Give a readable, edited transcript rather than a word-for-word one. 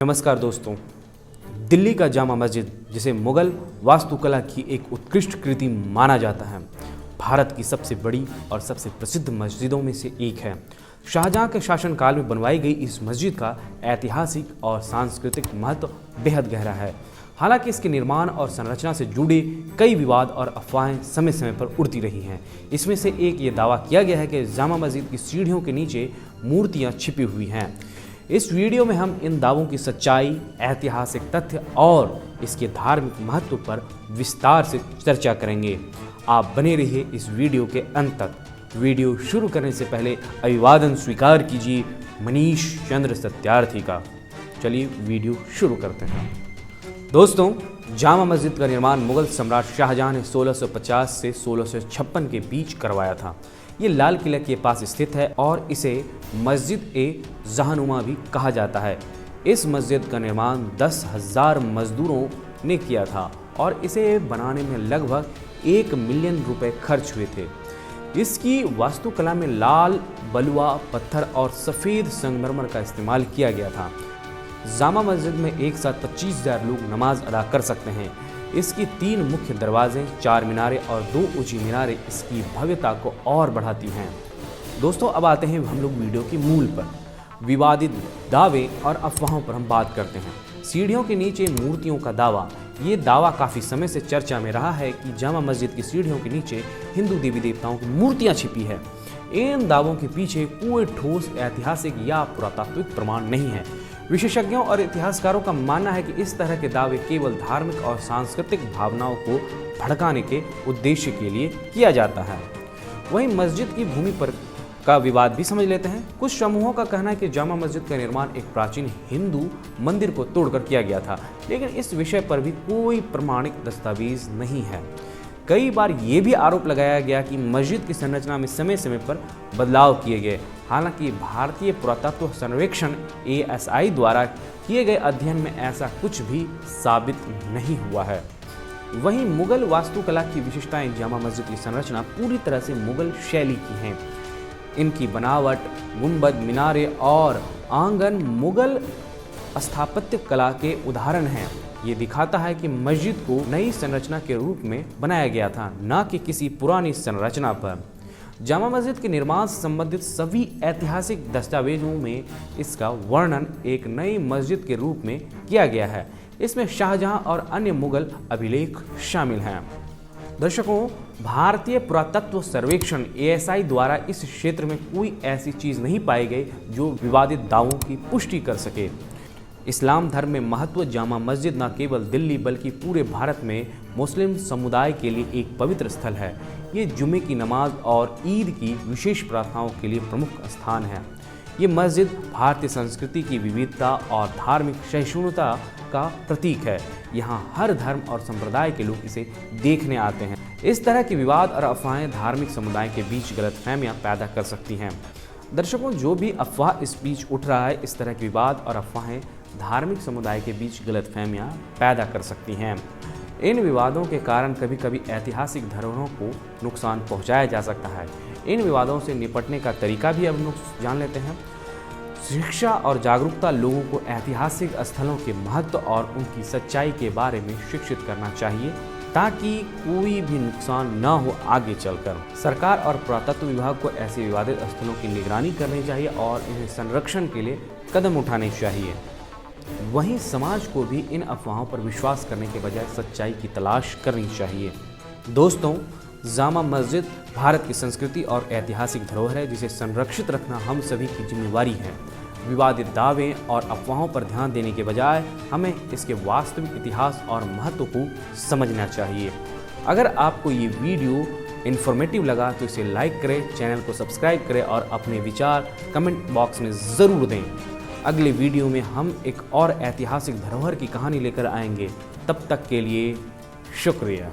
नमस्कार दोस्तों। दिल्ली का जामा मस्जिद, जिसे मुगल वास्तुकला की एक उत्कृष्ट कृति माना जाता है, भारत की सबसे बड़ी और सबसे प्रसिद्ध मस्जिदों में से एक है। शाहजहां के शासनकाल में बनवाई गई इस मस्जिद का ऐतिहासिक और सांस्कृतिक महत्व बेहद गहरा है। हालांकि इसके निर्माण और संरचना से जुड़े कई विवाद और अफवाहें समय समय पर उड़ती रही हैं। इसमें से एक ये दावा किया गया है कि जामा मस्जिद की सीढ़ियों के नीचे मूर्तियां छिपी हुई हैं। इस वीडियो में हम इन दावों की सच्चाई, ऐतिहासिक तथ्य और इसके धार्मिक महत्व पर विस्तार से चर्चा करेंगे। आप बने रहिए इस वीडियो के अंत तक। वीडियो शुरू करने से पहले अभिवादन स्वीकार कीजिए मनीष चंद्र सत्यार्थी का। चलिए वीडियो शुरू करते हैं। दोस्तों, जामा मस्जिद का निर्माण मुगल सम्राट शाहजहां ने 1650 से 1656 के बीच करवाया था। ये लाल किले के पास स्थित है और इसे मस्जिद ए जहानुमा भी कहा जाता है। इस मस्जिद का निर्माण 10,000 मजदूरों ने किया था और इसे बनाने में लगभग 1 मिलियन रुपए खर्च हुए थे। इसकी वास्तुकला में लाल बलुआ पत्थर और सफ़ेद संगमरमर का इस्तेमाल किया गया था। जामा मस्जिद में एक साथ 25,000 लोग नमाज अदा कर सकते हैं। इसकी 3 मुख्य दरवाजे, 4 मीनारें और 2 ऊंची मीनारें इसकी भव्यता को और बढ़ाती हैं। दोस्तों, अब आते हैं हम लोग वीडियो के मूल पर। विवादित दावे और अफवाहों पर हम बात करते हैं। सीढ़ियों के नीचे मूर्तियों का दावा। ये दावा काफ़ी समय से चर्चा में रहा है कि जामा मस्जिद की सीढ़ियों के नीचे हिंदू देवी देवताओं की मूर्तियाँ छिपी है। इन दावों के पीछे कोई ठोस ऐतिहासिक या पुरातात्विक प्रमाण नहीं है। विशेषज्ञों और इतिहासकारों का मानना है कि इस तरह के दावे केवल धार्मिक और सांस्कृतिक भावनाओं को भड़काने के उद्देश्य के लिए किया जाता है। वहीं मस्जिद की भूमि पर का विवाद भी समझ लेते हैं। कुछ समूहों का कहना है कि जामा मस्जिद का निर्माण एक प्राचीन हिंदू मंदिर को तोड़कर किया गया था, लेकिन इस विषय पर भी कोई प्रमाणिक दस्तावेज नहीं है। कई बार ये भी आरोप लगाया गया कि मस्जिद की संरचना में समय समय पर बदलाव किए गए। हालांकि भारतीय पुरातत्व सर्वेक्षण ASI द्वारा किए गए अध्ययन में ऐसा कुछ भी साबित नहीं हुआ है। वहीं मुगल वास्तुकला की विशेषताएं। जामा मस्जिद की संरचना पूरी तरह से मुगल शैली की हैं। इनकी बनावट, गुंबद, मीनारे और आंगन मुगल स्थापत्य कला के उदाहरण हैं। ये दिखाता है कि मस्जिद को नई संरचना के रूप में बनाया गया था, न कि किसी पुरानी संरचना पर। जामा मस्जिद के निर्माण से संबंधित सभी ऐतिहासिक दस्तावेजों में इसका वर्णन एक नई मस्जिद के रूप में किया गया है। इसमें शाहजहां और अन्य मुगल अभिलेख शामिल हैं। दर्शकों, भारतीय पुरातत्व सर्वेक्षण ASI द्वारा इस क्षेत्र में कोई ऐसी चीज़ नहीं पाई गई जो विवादित दावों की पुष्टि कर सके। इस्लाम धर्म में महत्व। जामा मस्जिद न केवल दिल्ली बल्कि पूरे भारत में मुस्लिम समुदाय के लिए एक पवित्र स्थल है। ये जुमे की नमाज और ईद की विशेष प्रार्थनाओं के लिए प्रमुख स्थान है। ये मस्जिद भारतीय संस्कृति की विविधता और धार्मिक सहिष्णुता का प्रतीक है। यहाँ हर धर्म और संप्रदाय के लोग इसे देखने आते हैं। इस तरह के विवाद और अफवाहें धार्मिक समुदाय के बीच गलतफहमियां पैदा कर सकती हैं। दर्शकों, जो भी अफवाह इस बीच उठ रहा है, इस तरह के विवाद और अफवाहें धार्मिक समुदाय के बीच गलतफहमियां पैदा कर सकती हैं। इन विवादों के कारण कभी कभी ऐतिहासिक धरोहरों को नुकसान पहुंचाया जा सकता है। इन विवादों से निपटने का तरीका भी अब लोग जान लेते हैं। शिक्षा और जागरूकता। लोगों को ऐतिहासिक स्थलों के महत्व और उनकी सच्चाई के बारे में शिक्षित करना चाहिए ताकि कोई भी नुकसान न हो आगे चलकर। सरकार और पुरातत्व विभाग को ऐसे विवादित स्थलों की निगरानी करनी चाहिए और इन्हें संरक्षण के लिए कदम उठाने चाहिए। वहीं समाज को भी इन अफवाहों पर विश्वास करने के बजाय सच्चाई की तलाश करनी चाहिए। दोस्तों, जामा मस्जिद भारत की संस्कृति और ऐतिहासिक धरोहर है, जिसे संरक्षित रखना हम सभी की जिम्मेवारी है। विवादित दावे और अफवाहों पर ध्यान देने के बजाय हमें इसके वास्तविक इतिहास और महत्व को समझना चाहिए। अगर आपको ये वीडियो इन्फॉर्मेटिव लगा तो इसे लाइक करें, चैनल को सब्सक्राइब करें और अपने विचार कमेंट बॉक्स में ज़रूर दें। अगले वीडियो में हम एक और ऐतिहासिक धरोहर की कहानी लेकर आएंगे। तब तक के लिए शुक्रिया।